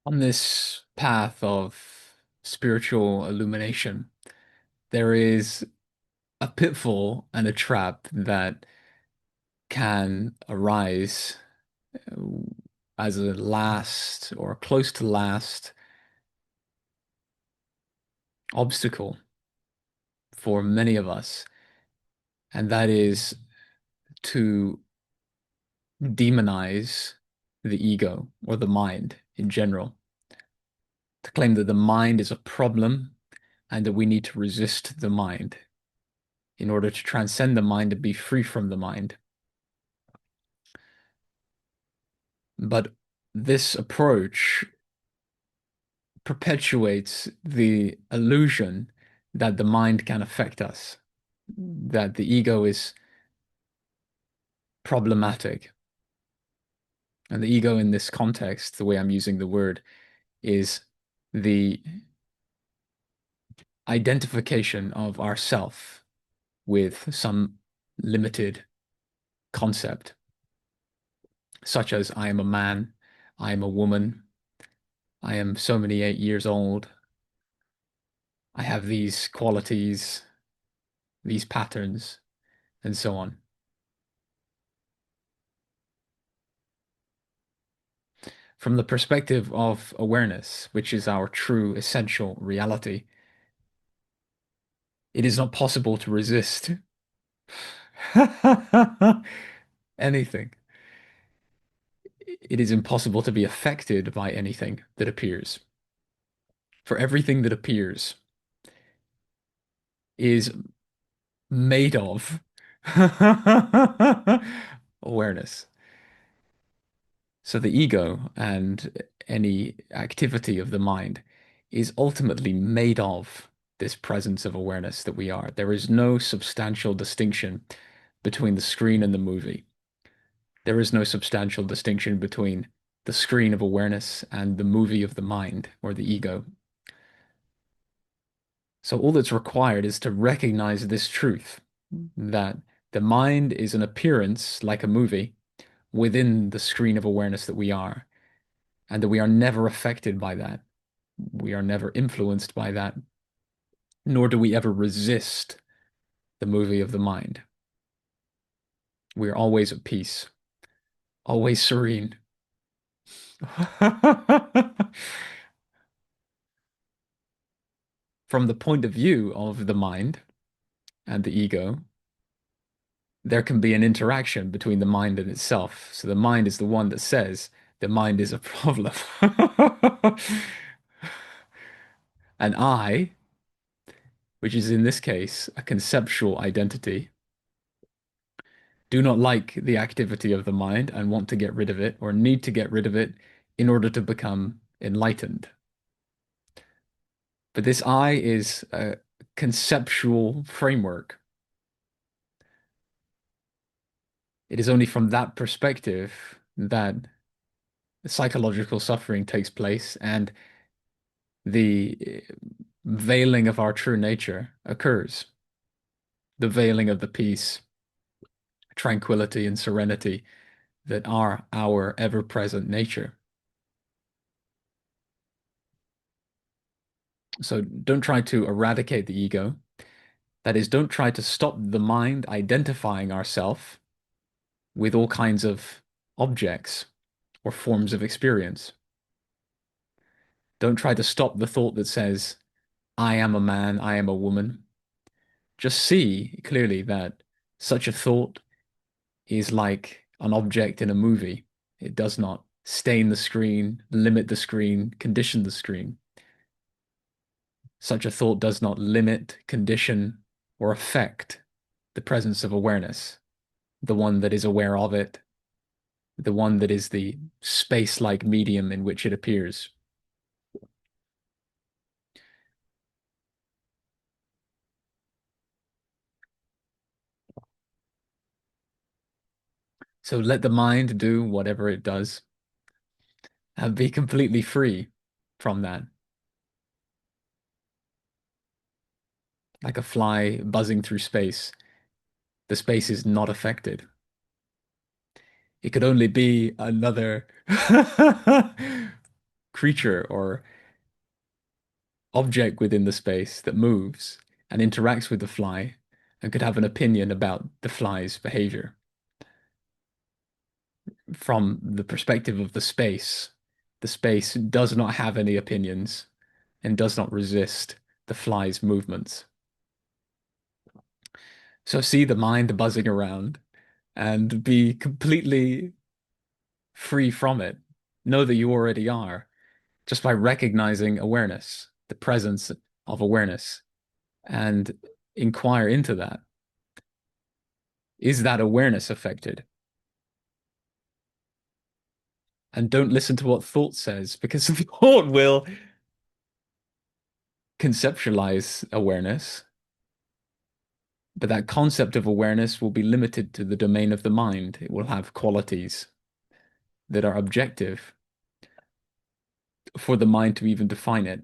On this path of spiritual illumination, there is a pitfall and a trap that can arise uh, as a last or close to last obstacle for many of us, and that is to demonize the ego or the mind in general, to claim that the mind is a problem and that we need to resist the mind in order to transcend the mind and be free from the mind. But this approach perpetuates the illusion that the mind can affect us, that the ego is problematic. And the ego in this context, the way I'm using the word, is the identification of ourself with some limited concept, such as I am a man, I am a woman, I am so many 8 years old, I have these qualities, these patterns, and so on. From the perspective of awareness, which is our true essential reality, it is not possible to resist anything. It is impossible to be affected by anything that appears. For everything that appears is made of awareness. So the ego and any activity of the mind is ultimately made of this presence of awareness that we are. There is no substantial distinction between the screen and the movie. There is no substantial distinction between the screen of awareness and the movie of the mind or the ego. So all that's required is to recognize this truth that the mind is an appearance like a movie within the screen of awareness that we are, and that we are never affected by that. We are never influenced by that, nor do we ever resist the movie of the mind. We are always at peace, always serene. From the point of view of the mind and the ego, there can be an interaction between the mind and itself. So the mind is the one that says the mind is a problem. And I, which is in this case a conceptual identity, do not like the activity of the mind and want to get rid of it or need to get rid of it in order to become enlightened. But this I is a conceptual framework. It is only from that perspective that psychological suffering takes place and the veiling of our true nature occurs. The veiling of the peace, tranquility, and serenity that are our ever-present nature. So don't try to eradicate the ego. That is, don't try to stop the mind identifying ourself with all kinds of objects or forms of experience. Don't try to stop the thought that says, I am a man, I am a woman. Just see clearly that such a thought is like an object in a movie. It does not stain the screen, limit the screen, condition the screen. Such a thought does not limit, condition, or affect the presence of awareness, the one that is aware of it, the one that is the space-like medium in which it appears. So let the mind do whatever it does and be completely free from that. Like a fly buzzing through space, the space is not affected. It could only be another creature or object within the space that moves and interacts with the fly and could have an opinion about the fly's behavior. From the perspective of the space does not have any opinions and does not resist the fly's movements. So see the mind buzzing around and be completely free from it. Know that you already are just by recognizing awareness, the presence of awareness, and inquire into that. Is that awareness affected? And don't listen to what thought says, because thought will conceptualize awareness, but that concept of awareness will be limited to the domain of the mind. It will have qualities that are objective for the mind to even define it.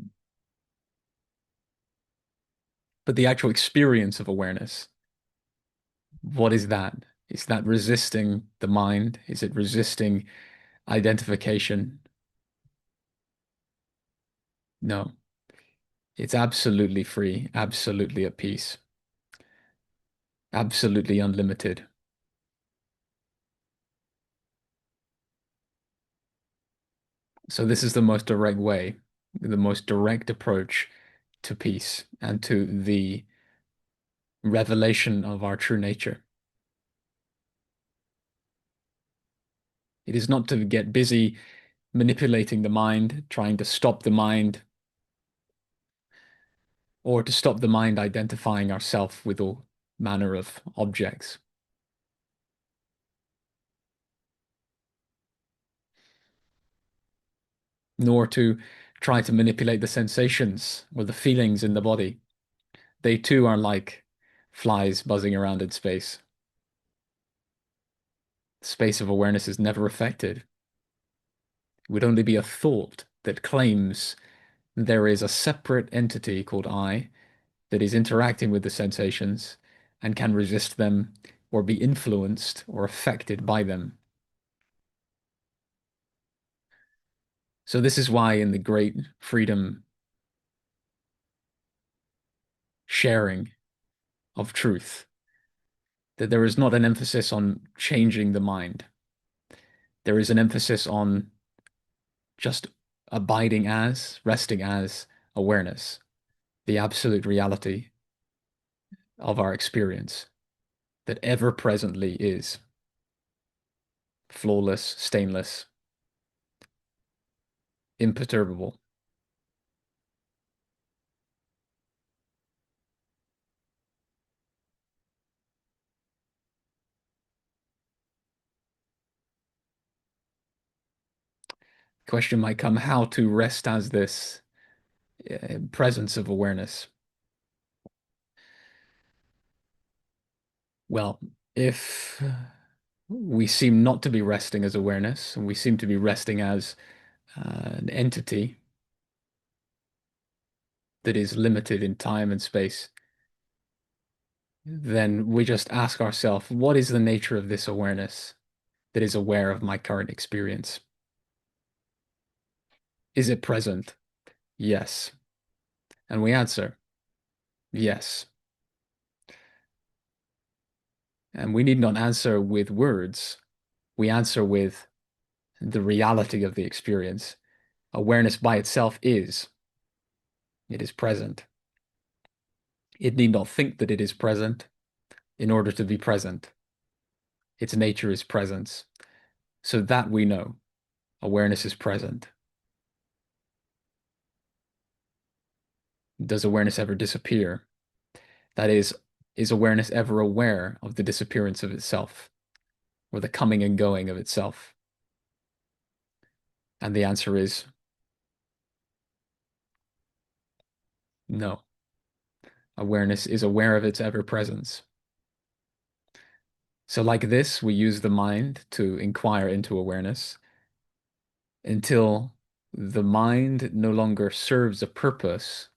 But the actual experience of awareness, what is that? Is that resisting the mind? Is it resisting identification? No, it's absolutely free, absolutely at peace, absolutely unlimited. So this is the most direct way, the most direct approach to peace and to the revelation of our true nature. It is not to get busy manipulating the mind, trying to stop the mind, or to stop the mind identifying ourself with all manner of objects. Nor to try to manipulate the sensations or the feelings in the body. They too are like flies buzzing around in space. The space of awareness is never affected. It would only be a thought that claims there is a separate entity called I that is interacting with the sensations and can resist them or be influenced or affected by them. So this is why in the great freedom sharing of truth, that there is not an emphasis on changing the mind. There is an emphasis on just abiding as, resting as awareness, the absolute reality of our experience that ever presently is flawless, stainless, imperturbable. Question might come how to rest as this presence of awareness. Well, if we seem not to be resting as awareness, and we seem to be resting as an entity that is limited in time and space, then we just ask ourselves, what is the nature of this awareness that is aware of my current experience? Is it present? Yes. And we answer, yes. And we need not answer with words. We answer with the reality of the experience. Awareness by itself is. It is present. It need not think that it is present in order to be present. Its nature is presence. So that we know. Awareness is present. Does awareness ever disappear? That is awareness ever aware of the disappearance of itself or the coming and going of itself? And the answer is no. Awareness is aware of its ever presence. So like this, we use the mind to inquire into awareness until the mind no longer serves a purpose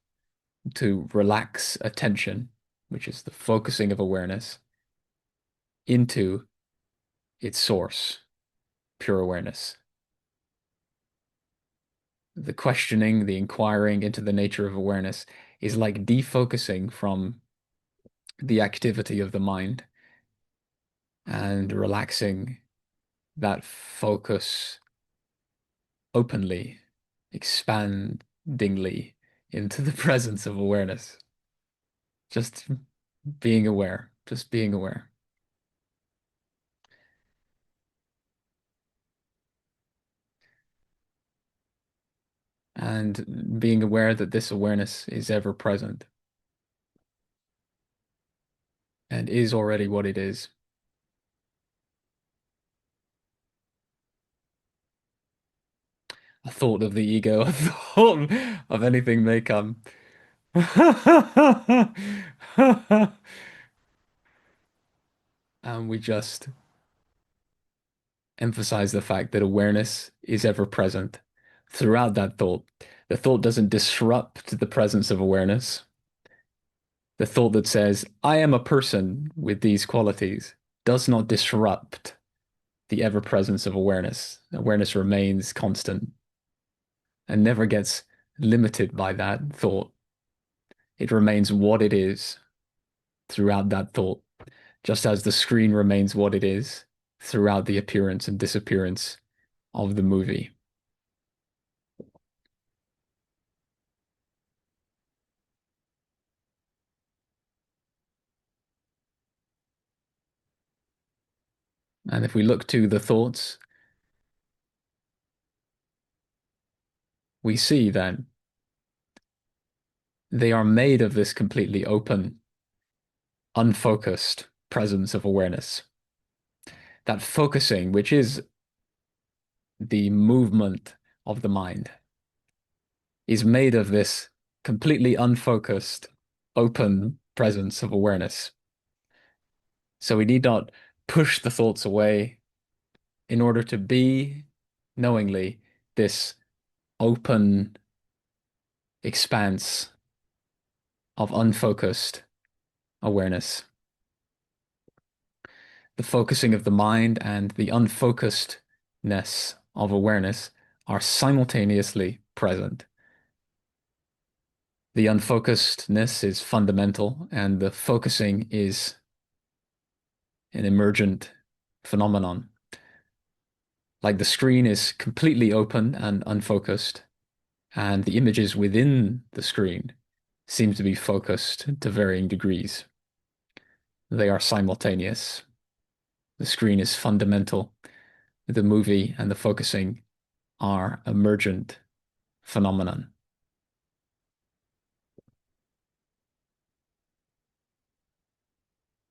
to relax attention, which is the focusing of awareness, into its source, pure awareness. the questioning, the inquiring into the nature of awareness is like defocusing from the activity of the mind and relaxing that focus openly, expandingly into the presence of awareness. Just being aware, just being aware. And being aware that this awareness is ever present and is already what it is. A thought of the ego, a thought of anything may come. And we just emphasize the fact that awareness is ever present throughout that thought. The thought doesn't disrupt the presence of awareness. The thought that says, I am a person with these qualities, does not disrupt the ever presence of awareness. Awareness remains constant and never gets limited by that thought. It remains what it is throughout that thought, just as the screen remains what it is throughout the appearance and disappearance of the movie. And if we look to the thoughts, we see that they are made of this completely open, unfocused presence of awareness. That focusing, which is the movement of the mind, is made of this completely unfocused, open presence of awareness. So we need not push the thoughts away in order to be knowingly this open expanse of unfocused awareness. The focusing of the mind and the unfocusedness of awareness are simultaneously present. The unfocusedness is fundamental, and the focusing is an emergent phenomenon. Like the screen is completely open and unfocused, and the images within the screen seem to be focused to varying degrees. They are simultaneous. The screen is fundamental. The movie and the focusing are emergent phenomenon.